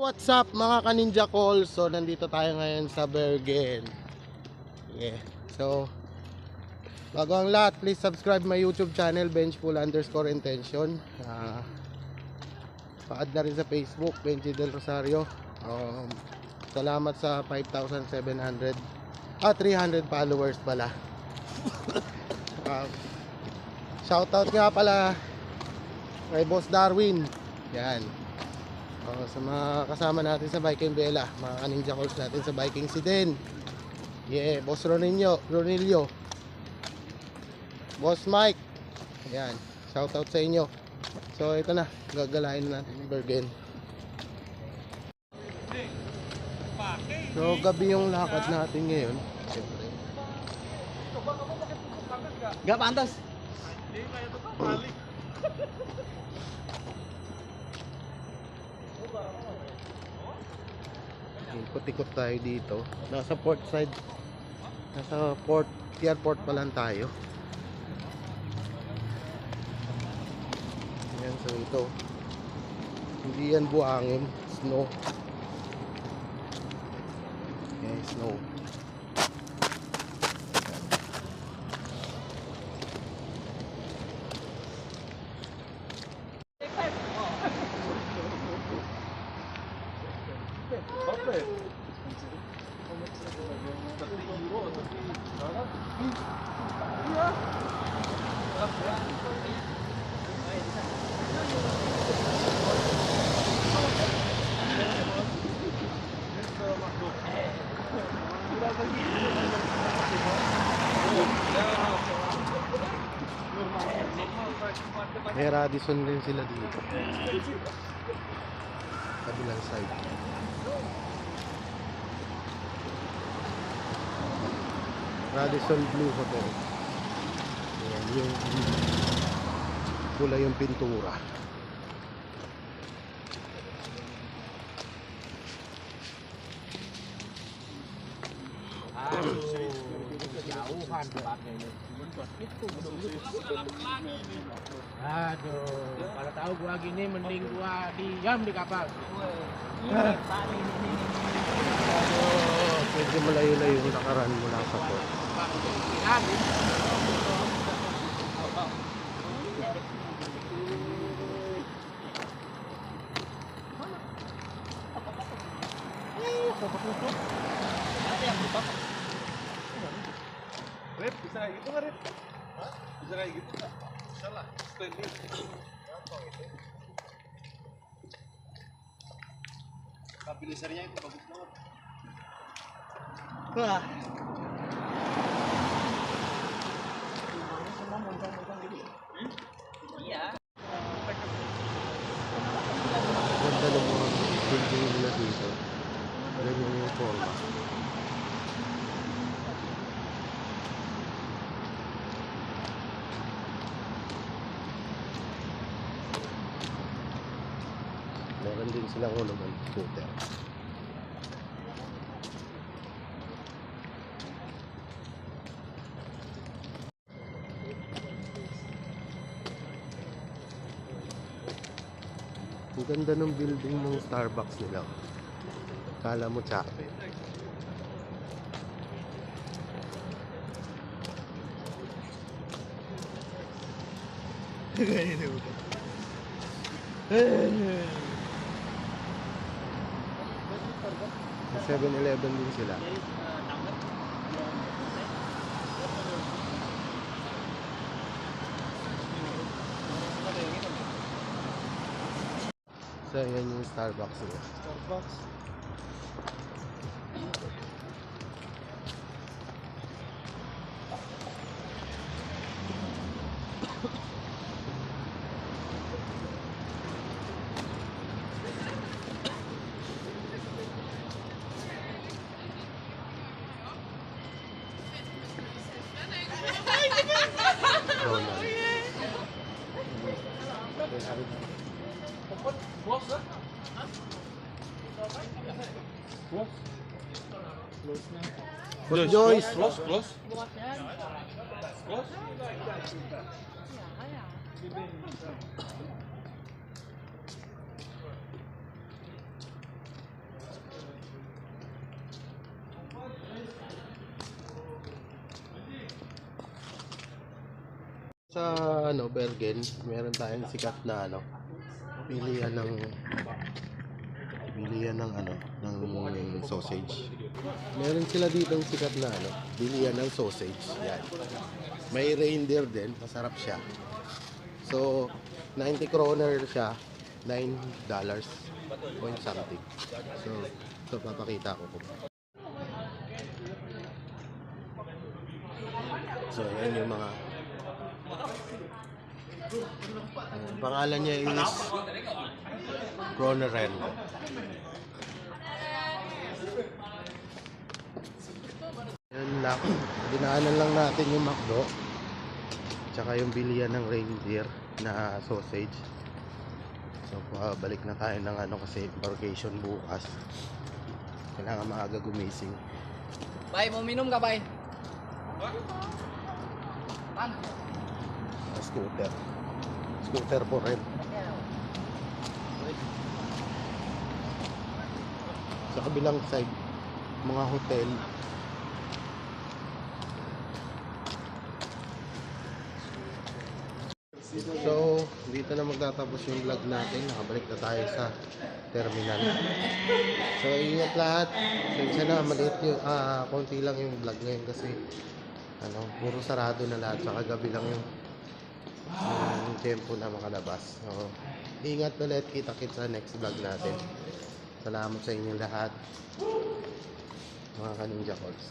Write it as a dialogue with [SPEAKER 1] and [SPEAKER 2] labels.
[SPEAKER 1] What's up mga ka-ninja calls? So nandito tayo ngayon sa Bergen. Yeah. So bago ang lahat, please subscribe my YouTube channel Benchful_intention. Pa-add na rin sa Facebook Benji Del Rosario. Salamat sa 5,700 300 followers pala. Shoutout nga pala kay Boss Darwin. Yan. Sa mga kasama natin sa Viking Bella, mga ka-ninja calls natin sa Viking Siden. Yeah, Boss Ronilio, Boss Mike. Ayan, shoutout sa inyo. So ito na, gagalain na natin yung Bergen. So gabi yung lakad natin ngayon. Siyempre
[SPEAKER 2] Gapantas.
[SPEAKER 1] ikot-ikot tayo dito. Nasa port side. Nasa port, airport pa lang tayo. Ayan, so ito. Hindi yan buhangin. Snow. Okay, snow. May Radisson din sila dito. Kabilang side. Radisson Blue Hotel. Ayan, yung pula yung pintura.
[SPEAKER 2] Aduh, kalau tahu gua gini mending gua diam di kapal.
[SPEAKER 1] Aduh, medyo malayo-layo yung nakaraan mula sa port.
[SPEAKER 3] Rep, bisa kayak gitu nggak, Rep? Hah? Bisa kayak gitu nggak? Bisa lah, standing. Gampang itu. Stabilisernya itu bagus banget.
[SPEAKER 2] Wah. Iya.
[SPEAKER 1] Ganda ng mga building nila dito. Ganyan yung forma. Meron din silang naman scooter. Ang ganda ng building ng Starbucks nila. Kala mo chape. Sa 7-Eleven din sila. So yan yung Starbucks nila.
[SPEAKER 3] Starbucks.
[SPEAKER 1] Ronald.
[SPEAKER 3] Close, ha? Close. Close na.
[SPEAKER 1] Boss Joyce.
[SPEAKER 3] Close, close. Close.
[SPEAKER 1] Sa Bergen, meron tayong sikat na bilihan ng sausage. Meron sila dito ng sikat na bilihan ng sausage. Yan. May reindeer din, masarap siya. So, 90 kroner siya, $9 point something. So papakita ko. So, yan yung mga pangalan niya is Kroneren. Yan lang. Dinaanan lang natin yung McDo. Tsaka yung bilihan ng reindeer na sausage. So, balik na tayo ng kasi vacation bukas. Kailangan maaga gumising.
[SPEAKER 2] Bay, mo minom ka, bay?
[SPEAKER 1] Scooter po rin. Sa kabilang side, mga hotel. So, dito na magtatapos yung vlog natin. Nakabalik na tayo sa terminal. So, ingat lahat. Sensya na, maliit yung, konti lang yung vlog ngayon kasi puro sarado na lahat. Saka gabi lang yung tempo na makalabas. So, ingat ulit. Kita-kits sa next vlog natin. Salamat sa inyong lahat. Mga Kaninja Calls.